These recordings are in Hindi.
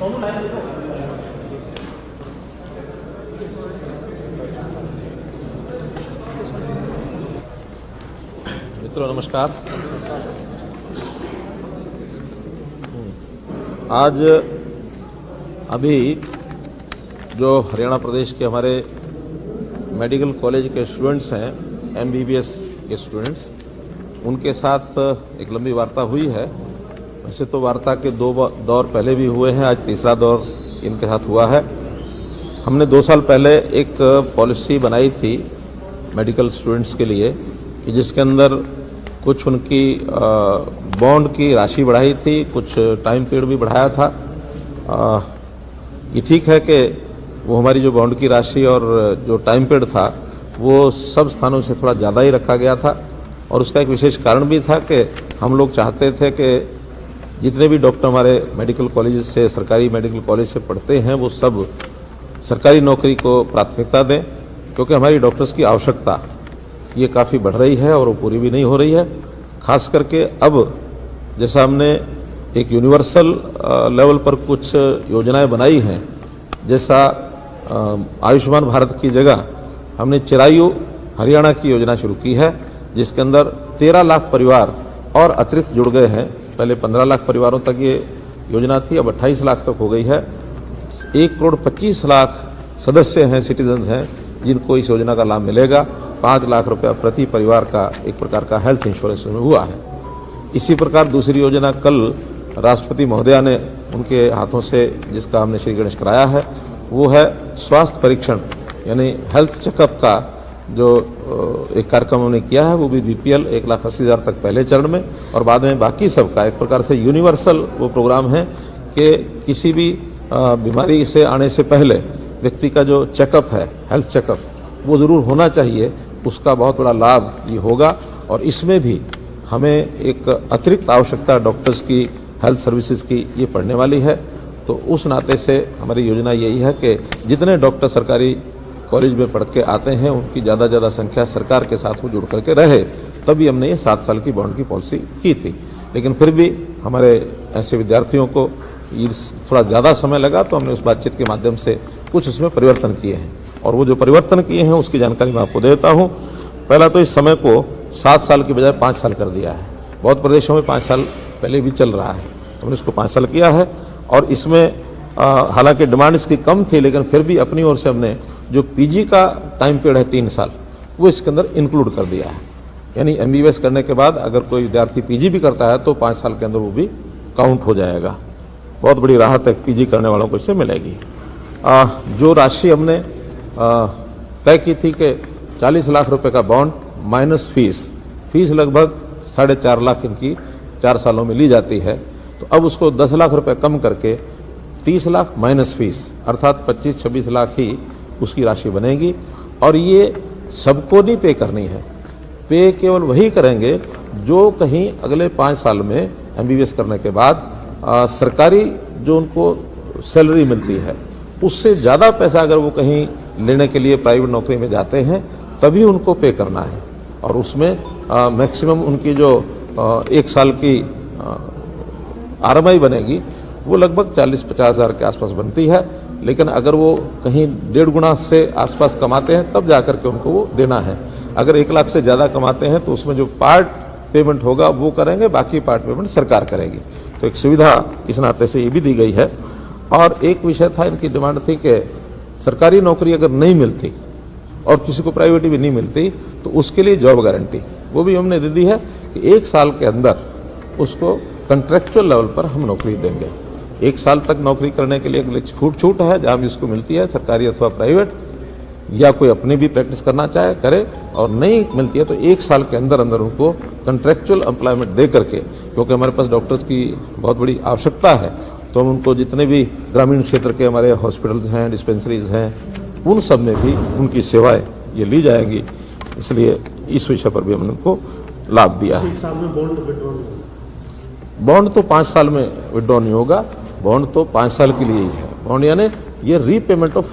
मित्रों नमस्कार। आज अभी जो हरियाणा प्रदेश के हमारे मेडिकल कॉलेज के स्टूडेंट्स हैं, MBBS के स्टूडेंट्स, उनके साथ एक लंबी वार्ता हुई है। वैसे तो वार्ता के 2 दौर पहले भी हुए हैं, आज तीसरा दौर इनके साथ हुआ है। हमने 2 साल पहले एक पॉलिसी बनाई थी मेडिकल स्टूडेंट्स के लिए कि जिसके अंदर कुछ उनकी बॉन्ड की राशि बढ़ाई थी, कुछ टाइम पीरियड भी बढ़ाया था। ये ठीक है कि वो हमारी जो बॉन्ड की राशि और जो टाइम पीरियड था वो सब स्थानों से थोड़ा ज़्यादा ही रखा गया था, और उसका एक विशेष कारण भी था कि हम लोग चाहते थे कि जितने भी डॉक्टर हमारे मेडिकल कॉलेज से, सरकारी मेडिकल कॉलेज से पढ़ते हैं, वो सब सरकारी नौकरी को प्राथमिकता दें, क्योंकि हमारी डॉक्टर्स की आवश्यकता ये काफ़ी बढ़ रही है और वो पूरी भी नहीं हो रही है। खास करके अब जैसा हमने एक यूनिवर्सल लेवल पर कुछ योजनाएं बनाई हैं, जैसा आयुष्मान भारत की जगह हमने चिरायु हरियाणा की योजना शुरू की है, जिसके अंदर 13 लाख परिवार और अतिरिक्त जुड़ गए हैं। पहले 15 लाख परिवारों तक ये योजना थी, अब 28 लाख तक हो गई है। 1,25,00,000 सदस्य हैं, सिटीजन्स हैं, जिनको इस योजना का लाभ मिलेगा। 5 लाख रुपया प्रति परिवार का एक प्रकार का हेल्थ इंश्योरेंस में हुआ है। इसी प्रकार दूसरी योजना कल राष्ट्रपति महोदया ने उनके हाथों से, जिसका हमने श्री गणेश कराया है, वो है स्वास्थ्य परीक्षण, यानी हेल्थ चेकअप का जो एक कार्यक्रम हमने किया है। वो भी BPL 1,80,000 तक पहले चरण में, और बाद में बाकी सबका एक प्रकार से यूनिवर्सल वो प्रोग्राम है कि किसी भी बीमारी से आने से पहले व्यक्ति का जो चेकअप है, हेल्थ चेकअप, वो ज़रूर होना चाहिए। उसका बहुत बड़ा लाभ ये होगा, और इसमें भी हमें एक अतिरिक्त आवश्यकता डॉक्टर्स की, हेल्थ सर्विसेज की ये पड़ने वाली है। तो उस नाते से हमारी योजना यही है कि जितने डॉक्टर सरकारी कॉलेज में पढ़ के आते हैं, उनकी ज़्यादा से ज़्यादा संख्या सरकार के साथ वो जुड़ करके रहे। तभी हमने ये 7 साल की बॉन्ड की पॉलिसी की थी। लेकिन फिर भी हमारे ऐसे विद्यार्थियों को ये थोड़ा ज़्यादा समय लगा, तो हमने उस बातचीत के माध्यम से कुछ उसमें परिवर्तन किए हैं, और वो जो परिवर्तन किए हैं उसकी जानकारी मैं आपको देता हूँ। पहला तो इस समय को 7 साल की बजाय 5 साल कर दिया है। बहुत प्रदेशों में 5 साल पहले भी चल रहा है, तो हमने इसको 5 साल किया है। और इसमें हालांकि डिमांड इसकी कम थी, लेकिन फिर भी अपनी ओर से हमने जो PG का टाइम पीरियड है 3 साल, वो इसके अंदर इंक्लूड कर दिया है। यानी MBBS करने के बाद अगर कोई विद्यार्थी PG भी करता है तो 5 साल के अंदर वो भी काउंट हो जाएगा। बहुत बड़ी राहत है PG करने वालों को इससे मिलेगी। जो राशि हमने तय की थी कि 40 लाख रुपए का बॉन्ड माइनस फीस लगभग 4.5 लाख इनकी 4 सालों में ली जाती है, तो अब उसको 10 लाख रुपए कम करके 30 लाख माइनस फीस, अर्थात 25-26 लाख ही उसकी राशि बनेगी। और ये सबको नहीं पे करनी है, पे केवल वही करेंगे जो कहीं अगले 5 साल में MBBS करने के बाद सरकारी जो उनको सैलरी मिलती है उससे ज़्यादा पैसा अगर वो कहीं लेने के लिए प्राइवेट नौकरी में जाते हैं, तभी उनको पे करना है। और उसमें मैक्सिमम उनकी जो 1 साल की RMI बनेगी वो लगभग 40-50 हज़ार के आसपास बनती है। लेकिन अगर वो कहीं 1.5 गुना से आसपास कमाते हैं तब जाकर के उनको वो देना है। अगर 1 लाख से ज़्यादा कमाते हैं तो उसमें जो पार्ट पेमेंट होगा वो करेंगे, बाकी पार्ट पेमेंट सरकार करेगी। तो एक सुविधा इस नाते से ये भी दी गई है। और एक विषय था, इनकी डिमांड थी कि सरकारी नौकरी अगर नहीं मिलती और किसी को प्राइवेट भी नहीं मिलती तो उसके लिए जॉब गारंटी, वो भी हमने दे दी है कि 1 साल के अंदर उसको कॉन्ट्रैक्चुअल लेवल पर हम नौकरी देंगे। 1 साल तक नौकरी करने के लिए छूट है जहाँ भी उसको मिलती है, सरकारी अथवा प्राइवेट, या कोई अपनी भी प्रैक्टिस करना चाहे करे, और नहीं मिलती है तो 1 साल के अंदर अंदर उनको कॉन्ट्रैक्चुअल एम्प्लॉयमेंट दे करके, क्योंकि हमारे पास डॉक्टर्स की बहुत बड़ी आवश्यकता है, तो हम उनको जितने भी ग्रामीण क्षेत्र के हमारे हॉस्पिटल्स हैं, डिस्पेंसरीज हैं, उन सब में भी उनकी सेवाएं ये ली जाएंगी। इसलिए इस विषय पर भी हमने उनको लाभ दिया है। बॉन्ड तो 5 साल में विड्रॉ नहीं होगा, बॉन्ड तो 5 साल के लिए ही है। बॉन्ड यानी ये रीपेमेंट ऑफ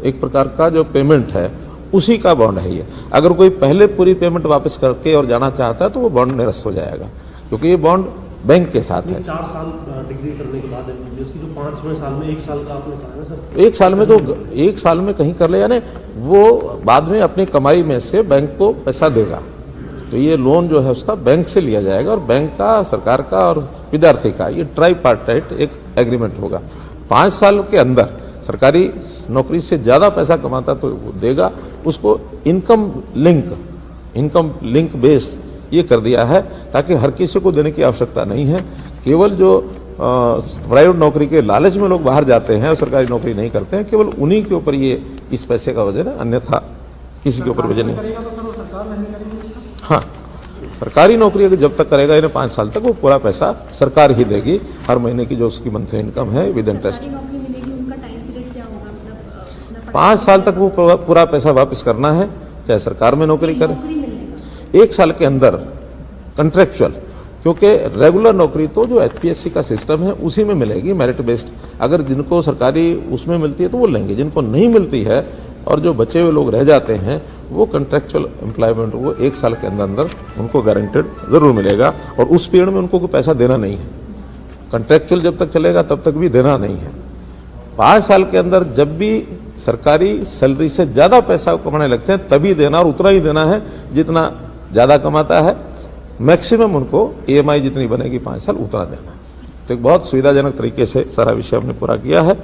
एक प्रकार का जो पेमेंट है उसी का बॉन्ड है ये। अगर कोई पहले पूरी पेमेंट वापस करके और जाना चाहता है तो वो बॉन्ड निरस्त हो जाएगा, क्योंकि ये बॉन्ड बैंक के साथ है। 4 साल डिग्री करने के बाद MBBS की जो 5वें साल में 1 साल का आपने कहा है सर, 1 साल में तो 1 साल में कहीं कर ले, यानी वो बाद में अपनी कमाई में से बैंक को पैसा देगा। तो ये लोन जो है उसका बैंक से लिया जाएगा और बैंक का, सरकार का और विद्यार्थी का ये ट्राइपार्टाइट एक एग्रीमेंट होगा। 5 साल के अंदर सरकारी नौकरी से ज़्यादा पैसा कमाता तो वो देगा, उसको इनकम लिंक बेस ये कर दिया है ताकि हर किसी को देने की आवश्यकता नहीं है। केवल जो प्राइवेट नौकरी के लालच में लोग बाहर जाते हैं और सरकारी नौकरी नहीं करते हैं, केवल उन्हीं के ऊपर ये इस पैसे का वजन है, अन्यथा किसी के ऊपर वजन नहीं। हाँ, सरकारी नौकरी अगर जब तक करेगा इन्हें 5 साल तक वो पूरा पैसा सरकार ही देगी, हर महीने की जो उसकी मंथली इनकम है विद इंटरेस्ट। 5 साल तक वो पूरा पैसा वापस करना है, चाहे सरकार में नौकरी करे। 1 साल के अंदर कंट्रेक्चुअल, क्योंकि रेगुलर नौकरी तो जो HPSC का सिस्टम है उसी में मिलेगी, मेरिट बेस्ड। अगर जिनको सरकारी उसमें मिलती है तो वो लेंगे, जिनको नहीं मिलती है और जो बचे हुए लोग रह जाते हैं वो कंट्रेक्चुअल एम्प्लॉयमेंट वो 1 साल के अंदर उनको गारंटेड ज़रूर मिलेगा और उस पीरियड में उनको कोई पैसा देना नहीं है। कंट्रेक्चुअल जब तक चलेगा तब तक भी देना नहीं है। 5 साल के अंदर जब भी सरकारी सैलरी से ज़्यादा पैसा कमाने लगते हैं तभी देना, और उतना ही देना है जितना ज़्यादा कमाता है। मैक्सिमम उनको EMI जितनी बनेगी 5 साल उतना देना है। तो एक बहुत सुविधाजनक तरीके से सारा विषय हमने पूरा किया है।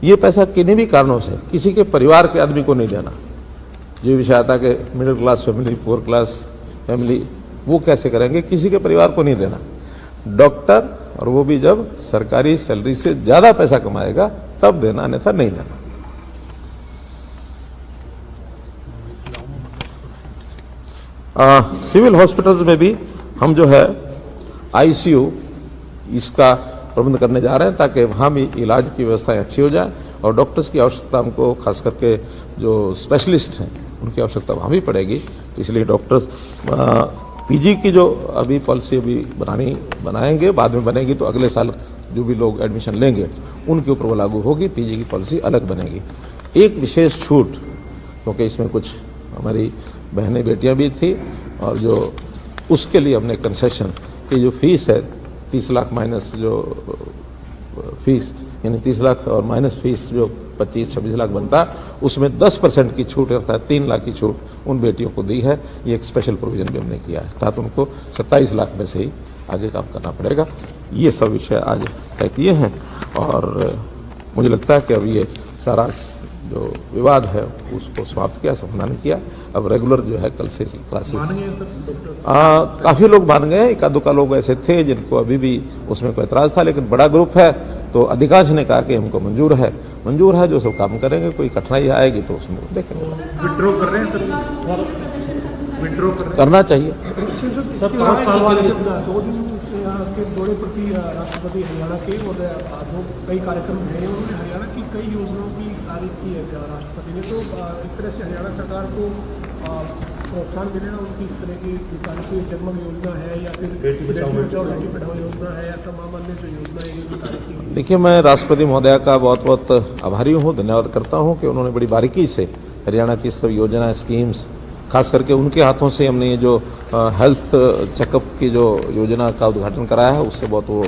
ये पैसा किन्हीं भी कारणों से किसी के परिवार के आदमी को नहीं देना। जो विषय आता कि middle class family, poor class family, वो कैसे करेंगे, किसी के परिवार को नहीं देना। डॉक्टर, और वो भी जब सरकारी सैलरी से ज़्यादा पैसा कमाएगा तब देना, अन्यथा नहीं देना। सिविल हॉस्पिटल्स में भी हम जो है ICU इसका प्रबंध करने जा रहे हैं ताकि वहाँ भी इलाज की व्यवस्थाएं अच्छी हो जाए और डॉक्टर्स की आवश्यकता हमको, खास करके जो स्पेशलिस्ट हैं उनकी आवश्यकता वहाँ भी पड़ेगी। तो इसलिए डॉक्टर्स PG की जो अभी पॉलिसी अभी बनाएंगे, बाद में बनेगी तो अगले साल जो भी लोग एडमिशन लेंगे उनके ऊपर वो लागू होगी। PG की पॉलिसी अलग बनेगी। एक विशेष छूट, क्योंकि इसमें कुछ हमारी बहनें बेटियां भी थी और जो उसके लिए हमने कंसेशन की जो फीस है 30 लाख माइनस जो फीस, यानी 30 लाख और माइनस फीस जो 25-26 लाख बनता, उसमें 10% की छूट अर्थात 3 लाख की छूट उन बेटियों को दी है। ये एक स्पेशल प्रोविजन भी हमने किया है ताकि उनको 27 लाख में से ही आगे काम करना पड़ेगा। ये सब विषय आज तय किए हैं और मुझे लगता है कि अब ये सारा जो विवाद है उसको समाप्त किया, समाधान किया। अब रेगुलर जो है कल से क्लासेस काफ़ी लोग मान गए। एक आध लोग ऐसे थे जिनको अभी भी उसमें कोई एतराज़ था, लेकिन बड़ा ग्रुप है तो अधिकांश ने कहा कि हमको मंजूर है, जो सब काम करेंगे। कोई कठिनाई आएगी तो उसमें देखेंगे। विड्रॉ कर रहे हैं सर, विड्रॉ करना चाहिए। सर 5 साल वाले 2 दिन के दौरे प्रति राष्ट्रपति हरियाणा के और कई कार्यक्रम हैं। उन्होंने हरियाणा की कई योजनाओं की तारीफ की है राष्ट्रपति ने। तो एक तरह से हरियाणा सरकार को प्रोत्साहन मिलेगा उनकी इस तरह की तारीफ। जगमग योजना है या फिर बेटी बचाओ बेटी पढ़ाओ योजना है या तमाम अन्य जो योजना है इनकी तारीफ की। देखिए, मैं राष्ट्रपति महोदया का बहुत बहुत आभारी हूँ, धन्यवाद करता हूँ कि उन्होंने बड़ी बारीकी से हरियाणा की सब योजना, स्कीम्स, खास करके उनके हाथों से हमने ये जो हेल्थ चेकअप की जो योजना का उद्घाटन कराया है उससे बहुत वो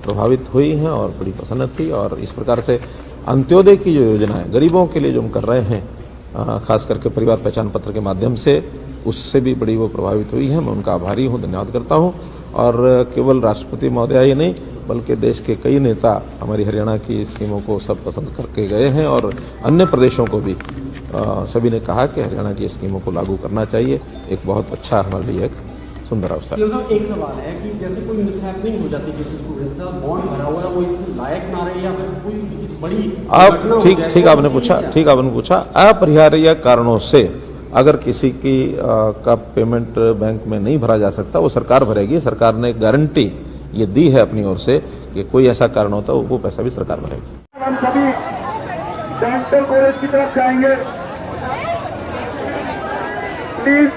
प्रभावित हुई हैं और बड़ी पसंद थी। और इस प्रकार से अंत्योदय की जो योजना है गरीबों के लिए जो हम कर रहे हैं, खास करके परिवार पहचान पत्र के माध्यम से, उससे भी बड़ी वो प्रभावित हुई है। मैं उनका आभारी हूँ, धन्यवाद करता हूँ। और केवल राष्ट्रपति महोदया ही नहीं बल्कि देश के कई नेता हमारी हरियाणा की स्कीमों को सब पसंद करके गए हैं और अन्य प्रदेशों को भी सभी ने कहा कि हरियाणा की स्कीमों को लागू करना चाहिए। एक बहुत अच्छा हमारे लिए एक सुंदर अवसर। एक सवाल है कि जैसे कोई मिसहैपनिंग हो जाती है, किसी बॉन्ड भरा हुआ है वो इस लायक ना रहे या फिर कोई इस बड़ी आप ठीक आपने पूछा अपरिहार्य कारणों से अगर किसी की का पेमेंट बैंक में नहीं भरा जा सकता वो सरकार भरेगी। सरकार ने गारंटी ये दी है अपनी ओर से कि कोई ऐसा कारण होता है वो पैसा भी सरकार भरेगी। हम सभी डेंटल कॉलेज की तरफ जाएंगे। प्लीज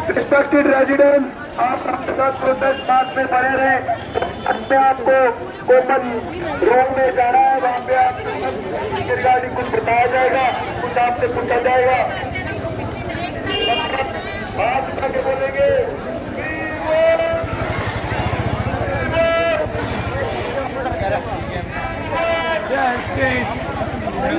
रिस्पेक्टेड रेजिडेंट्स, आप अपने साथ प्रोटेस्ट मार्च में बने रहे। अपने आपको ओपन रूम में जाना है, वहाँ पे आपकी रिगार्डिंग कुछ बताया जाएगा, कुछ आपसे पूछा जाएगा। आप बोलेंगे काँग्रेस